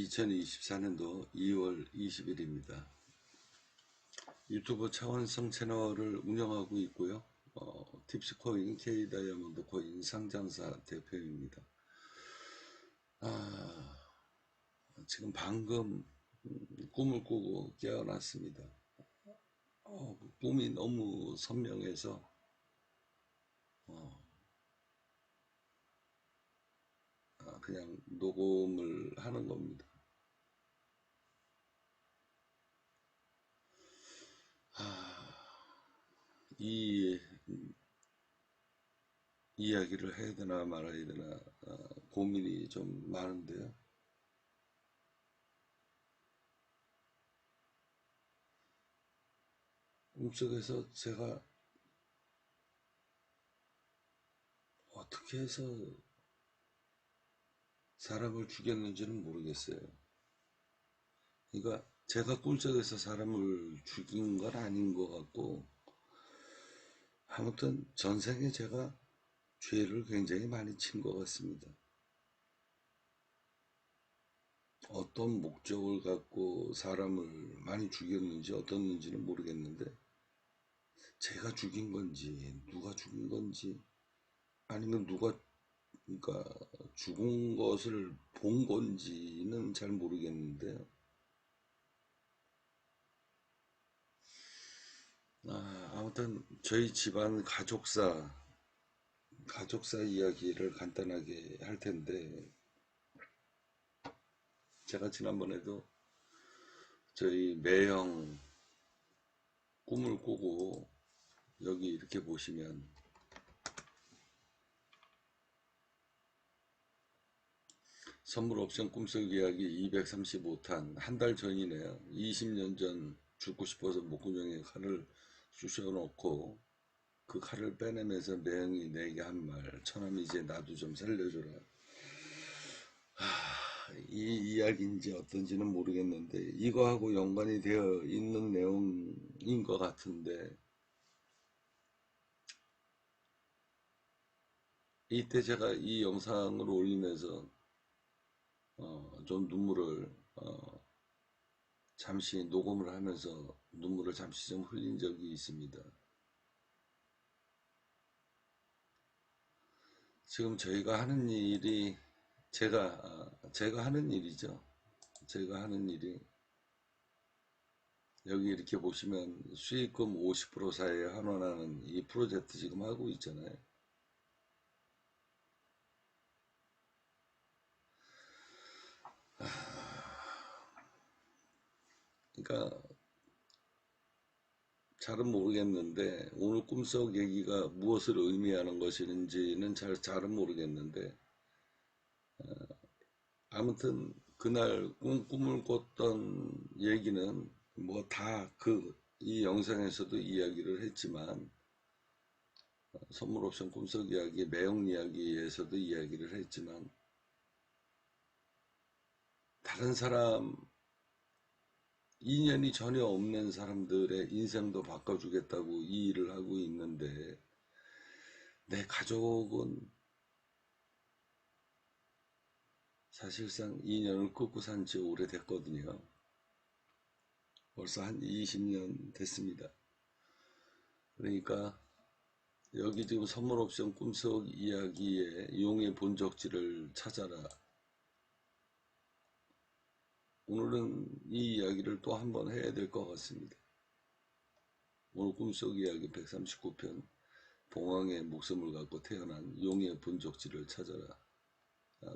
2024년도 2월 20일입니다. 유튜브 차원성 채널을 운영하고 있고요. 팁스코인, K다이아몬드 코인 상장사 대표입니다. 지금 방금 꿈을 꾸고 깨어났습니다. 꿈이 너무 선명해서 그냥 녹음을 하는 겁니다. 이 이야기를 해야 되나 말아야 되나 고민이 좀 많은데요. 꿈속에서 제가 어떻게 해서 사람을 죽였는지는 모르겠어요. 그러니까 제가 꿈속에서 사람을 죽인 건 아닌 것 같고, 아무튼 전생에 제가 죄를 굉장히 많이 친 것 같습니다. 어떤 목적을 갖고 사람을 많이 죽였는지 어떻는지는 모르겠는데, 제가 죽인 건지 누가 죽인 건지 아니면 누가 그러니까 죽은 것을 본 건지는 잘 모르겠는데요. 아무튼 저희 집안 가족사 이야기를 간단하게 할 텐데, 제가 지난번에도 저희 매형 꿈을 꾸고, 여기 이렇게 보시면 선물 옵션 꿈속 이야기 235탄 한 달 전이네요. 20년 전 죽고 싶어서 목구멍에 칼을 쑤셔놓고 그 칼을 빼내면서 매형이 내게 한 말, 처남 이제 나도 좀 살려줘라. 이 이야기인지 어떤지는 모르겠는데 이거하고 연관이 되어 있는 내용인 것 같은데, 이때 제가 이 영상을 올리면서 좀 눈물을 잠시 녹음을 하면서 눈물을 잠시 좀 흘린 적이 있습니다. 지금 저희가 하는 일이 제가 하는 일이죠. 제가 하는 일이 여기 이렇게 보시면 수익금 50% 사이에 환원하는 이 프로젝트 지금 하고 있잖아요. 그러니까 잘은 모르겠는데 오늘 꿈속 얘기가 무엇을 의미하는 것인지는 잘은 모르겠는데, 아무튼 그날 꿈을 꿨던 얘기는 뭐 다 이 영상에서도 이야기를 했지만, 선물 옵션 꿈속 이야기, 매형 이야기에서도 이야기를 했지만, 다른 사람, 인연이 전혀 없는 사람들의 인생도 바꿔주겠다고 이 일을 하고 있는데, 내 가족은 사실상 인연을 끊고 산 지 오래됐거든요. 벌써 한 20년 됐습니다. 그러니까 여기 지금 선물 옵션 꿈속 이야기의 용의 본적지를 찾아라. 오늘은 이 이야기를 또 한 번 해야 될 것 같습니다. 오늘 꿈속 이야기 139편 봉황의 목숨을 갖고 태어난 용의 본적지를 찾아라.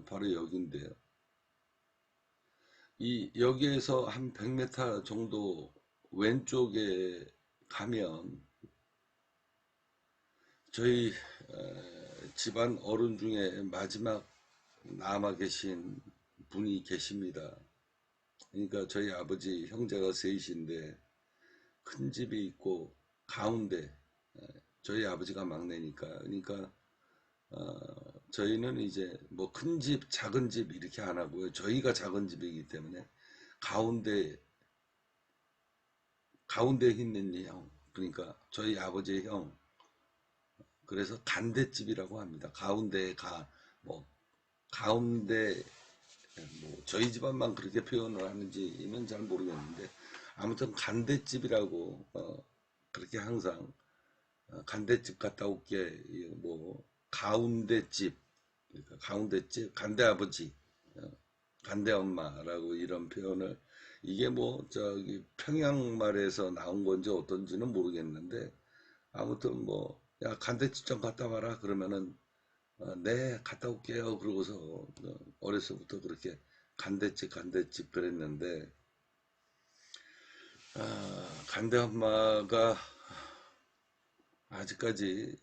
바로 여기인데요. 여기에서 한 100m 정도 왼쪽에 가면 저희 집안 어른 중에 마지막 남아 계신 분이 계십니다. 그러니까 저희 아버지 형제가 셋인데 큰 집이 있고 가운데, 저희 아버지가 막내니까, 그러니까 저희는 이제 뭐 큰 집, 작은 집 이렇게 안 하고요. 저희가 작은 집이기 때문에 가운데 있는 형, 그러니까 저희 아버지의 형, 그래서 간대집이라고 합니다. 가운데 가운데 뭐 저희 집안만 그렇게 표현을 하는지는 잘 모르겠는데 아무튼 간대집이라고 그렇게 항상 간대집 갔다 올게 뭐 가운데집 그러니까 가운데집 간대아버지 간대엄마라고 이런 표현을 이게 뭐 저기 평양말에서 나온 건지 어떤지는 모르겠는데 아무튼 뭐 야 간대집 좀 갔다 와라 그러면은 네 갔다 올게요 그러고서 어려서부터 그렇게 간대집 그랬는데 간대엄마가 아직까지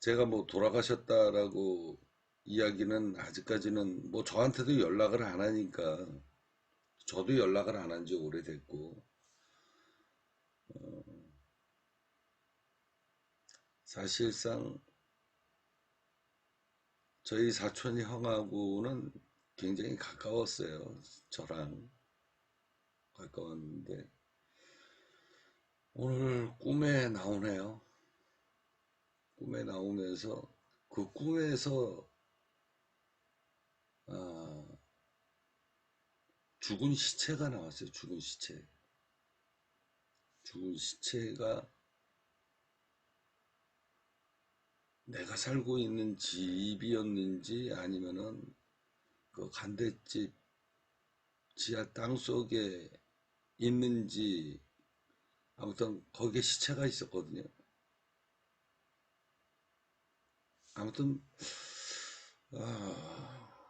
제가 뭐 돌아가셨다라고 이야기는 아직까지는 뭐 저한테도 연락을 안 하니까 저도 연락을 안 한 지 오래됐고 사실상 저희 사촌 형하고는 굉장히 가까웠어요. 저랑 가까웠는데 오늘 꿈에 나오네요. 꿈에 나오면서 그 꿈에서 아, 죽은 시체가 나왔어요. 죽은 시체. 죽은 시체가 내가 살고 있는 집이었는지 아니면은 그 간대집 지하 땅 속에 있는지 아무튼 거기에 시체가 있었거든요. 아무튼 아,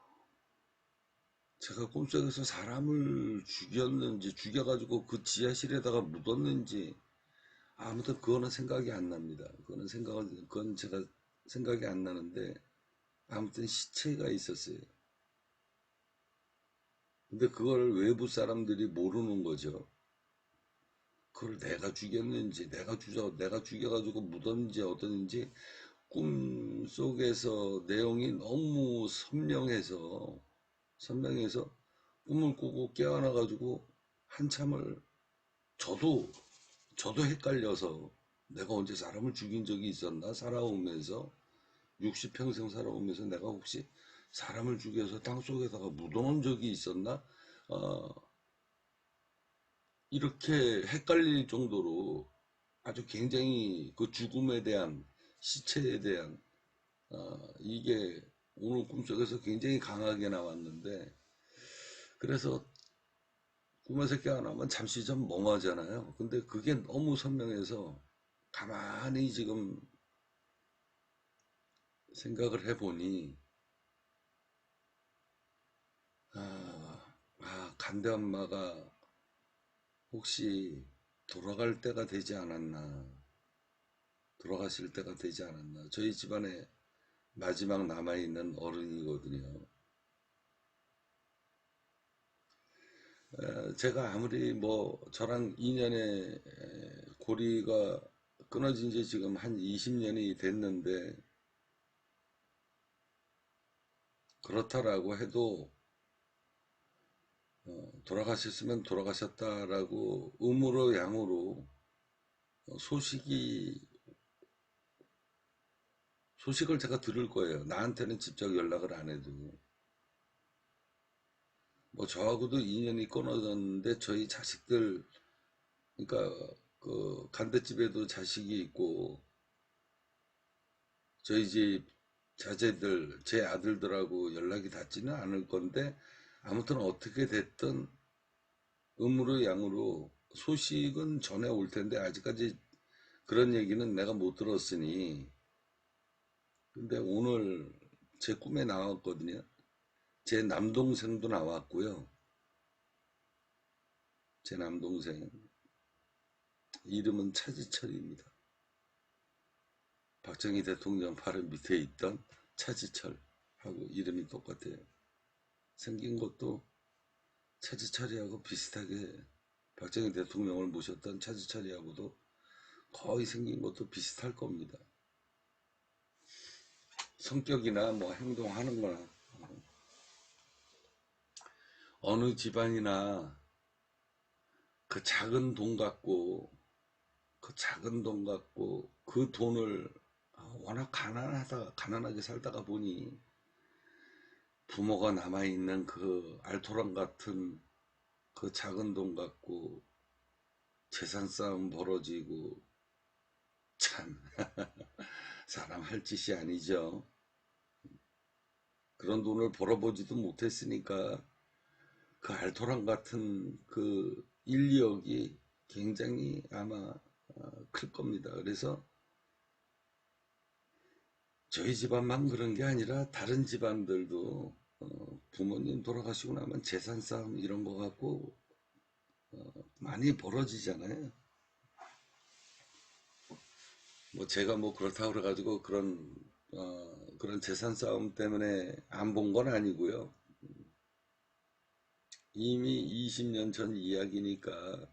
제가 꿈속에서 사람을 죽였는지 죽여가지고 그 지하실에다가 묻었는지 아무튼 그거는 생각이 안 납니다. 그건 제가 생각이 안 나는데 아무튼 시체가 있었어요. 근데 그걸 외부 사람들이 모르는 거죠. 그걸 내가 죽였는지 내가 죽여가지고 묻었는지 어떤지 꿈속에서 내용이 너무 선명해서 꿈을 꾸고 깨어나가지고 한참을 저도 헷갈려서 내가 언제 사람을 죽인 적이 있었나 살아오면서 60평생 살아오면서 내가 혹시 사람을 죽여서 땅속에다가 묻어놓은 적이 있었나 어, 이렇게 헷갈릴 정도로 아주 굉장히 그 죽음에 대한 시체에 대한 이게 오늘 꿈속에서 굉장히 강하게 나왔는데 그래서 꿈에서 깨어나면 잠시 좀 멍하잖아요. 근데 그게 너무 선명해서 가만히 지금 생각을 해보니 간대 엄마가 혹시 돌아갈 때가 되지 않았나 돌아가실 때가 되지 않았나 저희 집안에 마지막 남아있는 어른이거든요. 제가 아무리 뭐 저랑 인연의 고리가 끊어진 지 지금 한 20년이 됐는데 그렇다라고 해도 돌아가셨으면 돌아가셨다라고 음으로 양으로 소식이 소식을 제가 들을 거예요. 나한테는 직접 연락을 안 해도 뭐 저하고도 인연이 끊어졌는데 저희 자식들 그러니까 그 간대집에도 자식이 있고 저희 집 자제들 제 아들들하고 연락이 닿지는 않을 건데 아무튼 어떻게 됐든 음으로 양으로 소식은 전해 올 텐데 아직까지 그런 얘기는 내가 못 들었으니 근데 오늘 제 꿈에 나왔거든요. 제 남동생도 나왔고요. 제 남동생 이름은 차지철입니다. 박정희 대통령 바로 밑에 있던 차지철하고 이름이 똑같아요. 생긴 것도 차지철이하고 비슷하게 박정희 대통령을 모셨던 차지철이하고도 거의 생긴 것도 비슷할 겁니다. 성격이나 뭐 행동하는 거나 어느 집안이나 그 작은 돈 갖고 그 돈을 워낙 가난하게 살다가 보니 부모가 남아있는 그 알토란 같은 그 작은 돈 갖고 재산 싸움 벌어지고 참 사람 할 짓이 아니죠. 그런 돈을 벌어보지도 못했으니까 그 알토란 같은 그 인력이 굉장히 아마 클 겁니다. 그래서 저희 집안만 그런 게 아니라 다른 집안들도 부모님 돌아가시고 나면 재산 싸움 이런 거 갖고 많이 벌어지잖아요. 뭐 제가 뭐 그렇다고 그래가지고 그런 재산 싸움 때문에 안 본 건 아니고요. 이미 20년 전 이야기니까.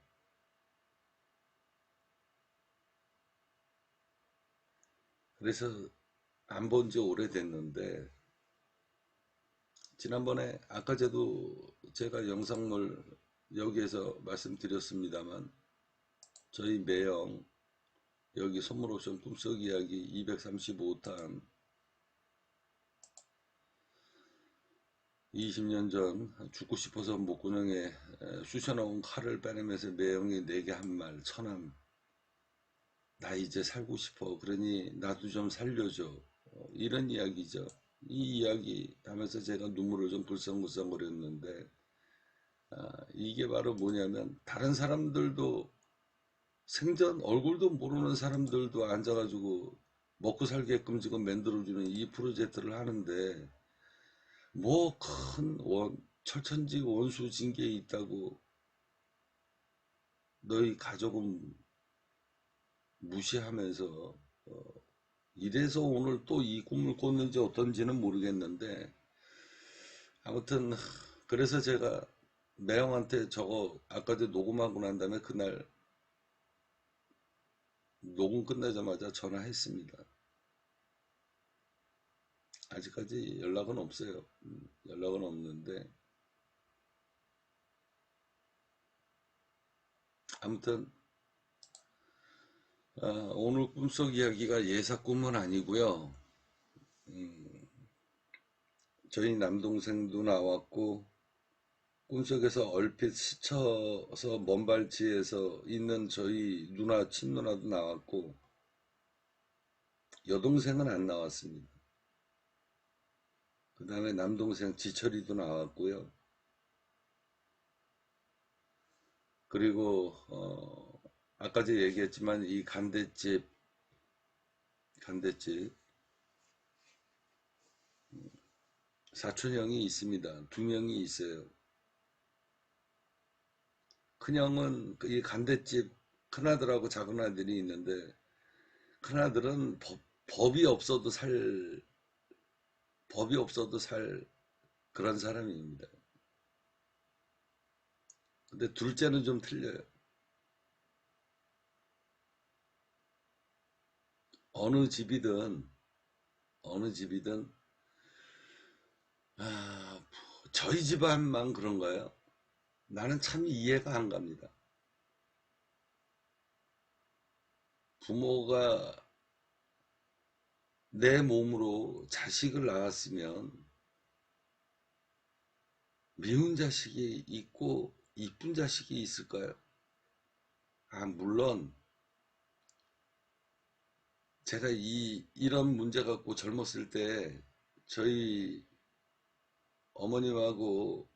그래서 안 본 지 오래됐는데, 지난번에 아까 저도 제가 영상을 여기에서 말씀드렸습니다만, 저희 매형 여기 선물옵션 꿈속 이야기 235탄 20년 전 죽고 싶어서 목구멍에 쑤셔놓은 칼을 빼내면서 매형이 내게 한 말, 천암, 나 이제 살고 싶어. 그러니 나도 좀 살려줘. 이런 이야기죠. 이 이야기 하면서 제가 눈물을 좀 글썽글썽거렸는데, 이게 바로 뭐냐면 다른 사람들도 생전 얼굴도 모르는 사람들도 앉아가지고 먹고 살게끔 지금 만들어주는 이 프로젝트를 하는데, 뭐 큰 철천지 원수 징계에 있다고 너희 가족은 무시하면서 이래서 오늘 또 이 꿈을 꿨는지 어떤지는 모르겠는데, 아무튼 그래서 제가 매형한테 저거 아까도 녹음하고 난 다음에 그날 녹음 끝나자마자 전화했습니다. 아직까지 연락은 없어요. 연락은 없는데, 아무튼 오늘 꿈속 이야기가 예사 꿈은 아니고요. 저희 남동생도 나왔고, 꿈속에서 얼핏 스쳐서 먼발치에서 있는 저희 누나, 친누나도 나왔고, 여동생은 안 나왔습니다. 그 다음에 남동생 지철이도 나왔고요. 그리고 아까도 얘기했지만 이 간대집 사촌형이 있습니다. 두 명이 있어요. 큰형은 이 간대집 큰아들하고 작은아들이 있는데, 큰아들은 법이 없어도 법이 없어도 살 그런 사람입니다. 근데 둘째는 좀 틀려요. 어느 집이든 어느 집이든 아, 저희 집안만 그런가요? 나는 참 이해가 안 갑니다. 부모가 내 몸으로 자식을 낳았으면 미운 자식이 있고 이쁜 자식이 있을까요? 물론 제가 이런 문제 갖고 젊었을 때 저희 어머님하고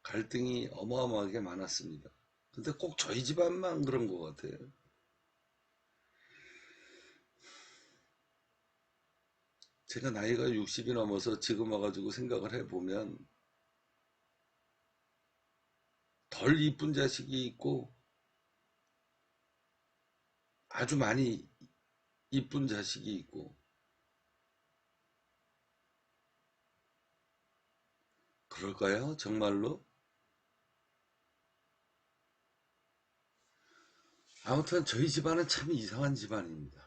갈등이 어마어마하게 많았습니다. 근데 꼭 저희 집안만 그런 것 같아요. 제가 나이가 60이 넘어서 지금 와가지고 생각을 해보면 덜 이쁜 자식이 있고 아주 많이 이쁜 자식이 있고, 그럴까요? 정말로? 아무튼 저희 집안은 참 이상한 집안입니다.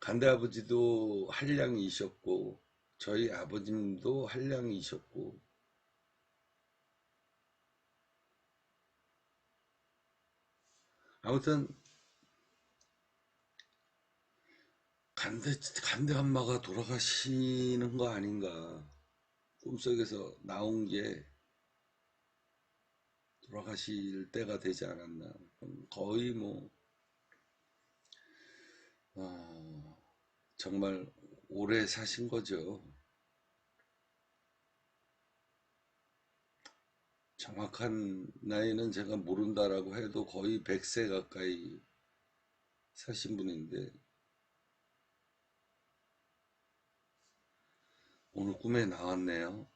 간대 아버지도 한량이셨고 저희 아버님도 한량이셨고, 아무튼 간대 엄마가 돌아가시는 거 아닌가. 꿈속에서 나온 게 돌아가실 때가 되지 않았나. 거의 뭐, 어, 정말 오래 사신 거죠. 정확한 나이는 제가 모른다라고 해도 거의 100세 가까이 사신 분인데, 오늘 꿈에 나왔네요.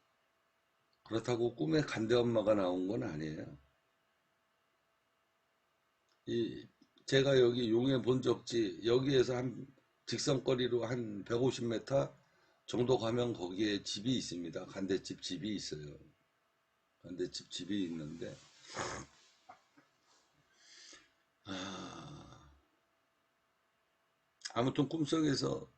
그렇다고 꿈에 간대 엄마가 나온 건 아니에요. 이 제가 여기 용해 본 적지 여기에서 한 직선거리로 한 150m 정도 가면 거기에 집이 있습니다. 간대집 집이 있어요. 간대집 집이 있는데 아, 아무튼 꿈속에서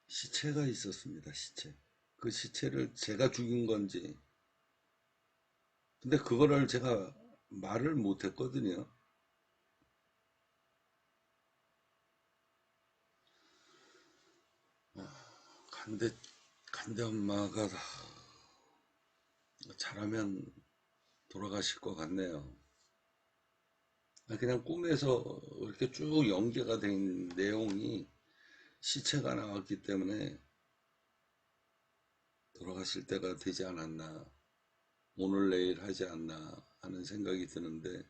시체가 있었습니다. 시체. 그 시체를 제가 죽인 건지 근데 그거를 제가 말을 못 했거든요. 간대 간대 엄마가 잘하면 돌아가실 것 같네요. 그냥 꿈에서 이렇게 쭉 연계가 된 내용이 시체가 나왔기 때문에 돌아가실 때가 되지 않았나, 오늘 내일 하지 않나 하는 생각이 드는데,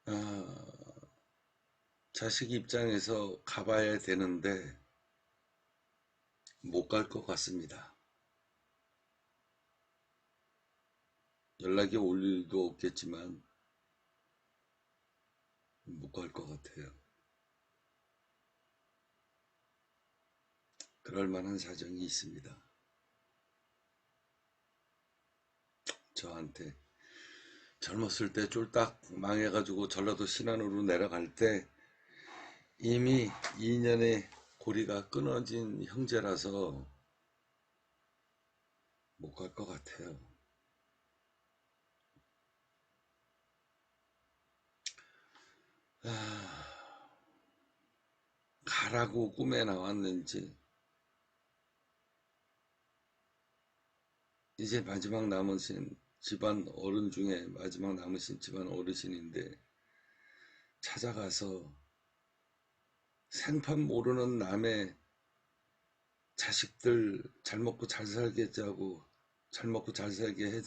아, 자식 입장에서 가봐야 되는데 못 갈 것 같습니다. 연락이 올 일도 없겠지만 못 갈 것 같아요. 그럴 만한 사정이 있습니다. 저한테 젊었을 때 쫄딱 망해가지고 전라도 신안으로 내려갈 때 이미 2년의 고리가 끊어진 형제라서 못 갈 것 같아요. 아, 가라고 꿈에 나왔는지 이제 마지막 남으신 집안 어른 중에 마지막 남으신 집안 어르신인데 찾아가서 생판 모르는 남의 자식들 잘 먹고 잘 살겠자고 잘 먹고 잘 살게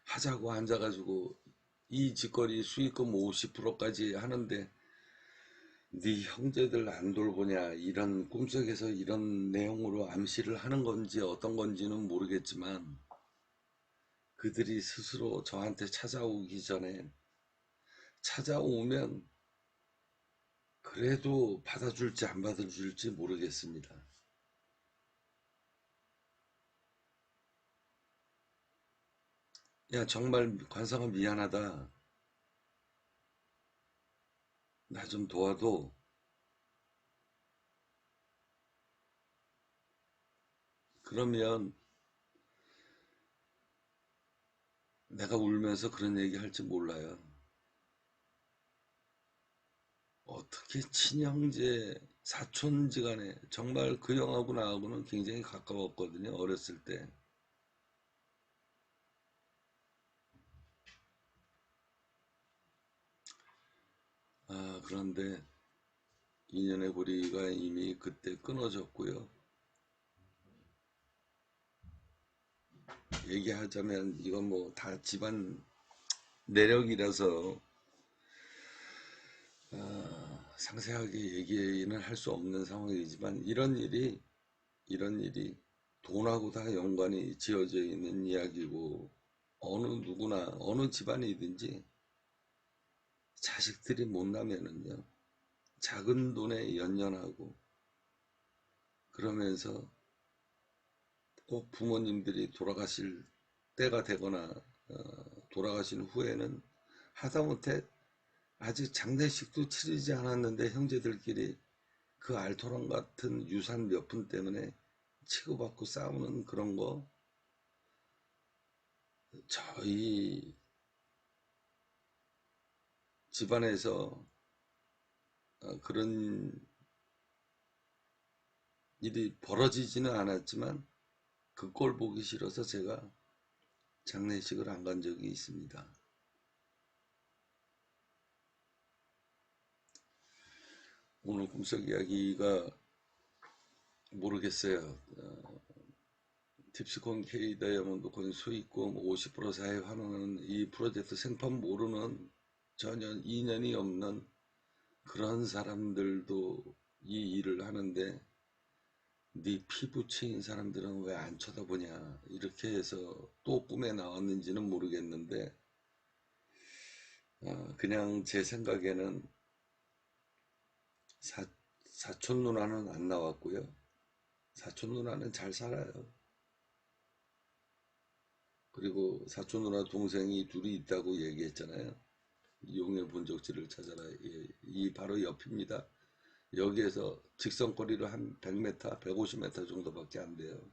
하자고 앉아가지고 이 짓거리 수익금 50%까지 하는데 네 형제들 안 돌보냐 이런 꿈속에서 이런 내용으로 암시를 하는 건지 어떤 건지는 모르겠지만 그들이 스스로 저한테 찾아오기 전에 찾아오면 그래도 받아줄지 안 받아줄지 모르겠습니다. 야 정말 관상아 미안하다. 나 좀 도와도 그러면 내가 울면서 그런 얘기 할지 몰라요. 어떻게 친형제 사촌지간에 정말 그 형하고 나하고는 굉장히 가까웠거든요. 어렸을 때. 그런데 인연의 고리가 이미 그때 끊어졌고요. 얘기하자면 이건 뭐 다 집안 내력이라서 상세하게 얘기는 할 수 없는 상황이지만 이런 일이 돈하고 다 연관이 지어져 있는 이야기고 어느 누구나 어느 집안이든지 자식들이 못나면은요 작은 돈에 연연하고 그러면서 꼭 부모님들이 돌아가실 때가 되거나 돌아가신 후에는 하다못해 아직 장례식도 치르지 않았는데 형제들끼리 그 알토란 같은 유산 몇 푼 때문에 치고받고 싸우는 그런 거 저희 집안에서 그런 일이 벌어지지는 않았지만 그 꼴 보기 싫어서 제가 장례식을 안 간 적이 있습니다. 오늘 꿈속 이야기가 모르겠어요. 딥스콘 K 다이아몬드 코인 수익금 50% 사회 환원은 이 프로젝트 생판 모르는 전혀 인연이 없는 그런 사람들도 이 일을 하는데 네 피부층인 사람들은 왜 안 쳐다보냐 이렇게 해서 또 꿈에 나왔는지는 모르겠는데 그냥 제 생각에는 사촌 누나는 안 나왔고요. 사촌 누나는 잘 살아요. 그리고 사촌 누나 동생이 둘이 있다고 얘기했잖아요. 이용의 본적지를 찾아라. 이 바로 옆입니다. 여기에서 직선거리로 한 100m, 150m 정도밖에 안 돼요.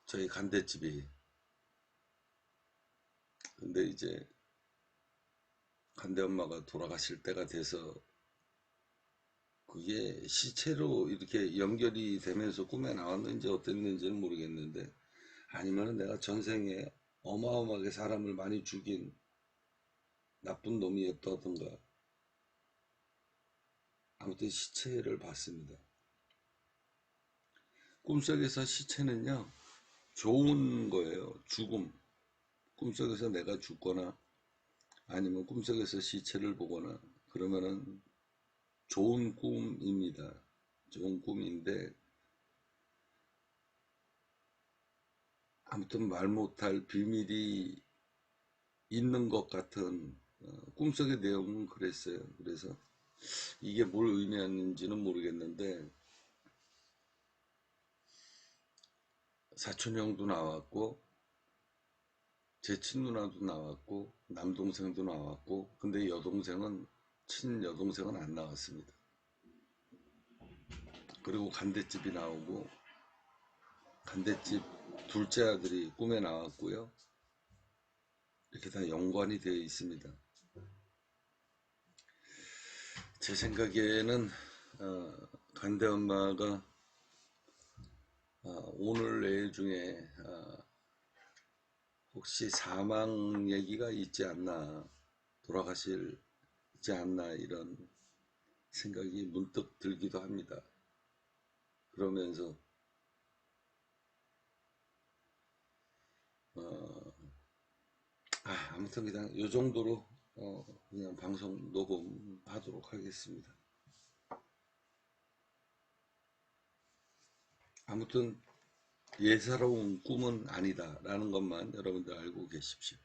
저희 간대집이. 근데 이제 간대 엄마가 돌아가실 때가 돼서 그게 시체로 이렇게 연결이 되면서 꿈에 나왔는지 어땠는지는 모르겠는데 아니면 내가 전생에 어마어마하게 사람을 많이 죽인 나쁜 놈이었다던가 아무튼 시체를 봤습니다. 꿈속에서 시체는요 좋은 거예요. 죽음. 꿈속에서 내가 죽거나 아니면 꿈속에서 시체를 보거나 그러면은 좋은 꿈입니다. 좋은 꿈인데 아무튼 말 못할 비밀이 있는 것 같은 꿈속의 내용은 그랬어요. 그래서 이게 뭘 의미하는지는 모르겠는데 사촌 형도 나왔고 제 친누나도 나왔고 남동생도 나왔고 근데 여동생은 친여동생은 안 나왔습니다. 그리고 간대집이 나오고 간대집 둘째 아들이 꿈에 나왔고요. 이렇게 다 연관이 되어 있습니다. 제 생각에는 간대 엄마가 오늘 내일 중에 혹시 사망 얘기가 있지 않나 돌아가실지 않나 이런 생각이 문득 들기도 합니다. 그러면서 아무튼 그냥 이 정도로 그냥 방송 녹음하도록 하겠습니다. 아무튼 예사로운 꿈은 아니다 라는 것만 여러분들 알고 계십시오.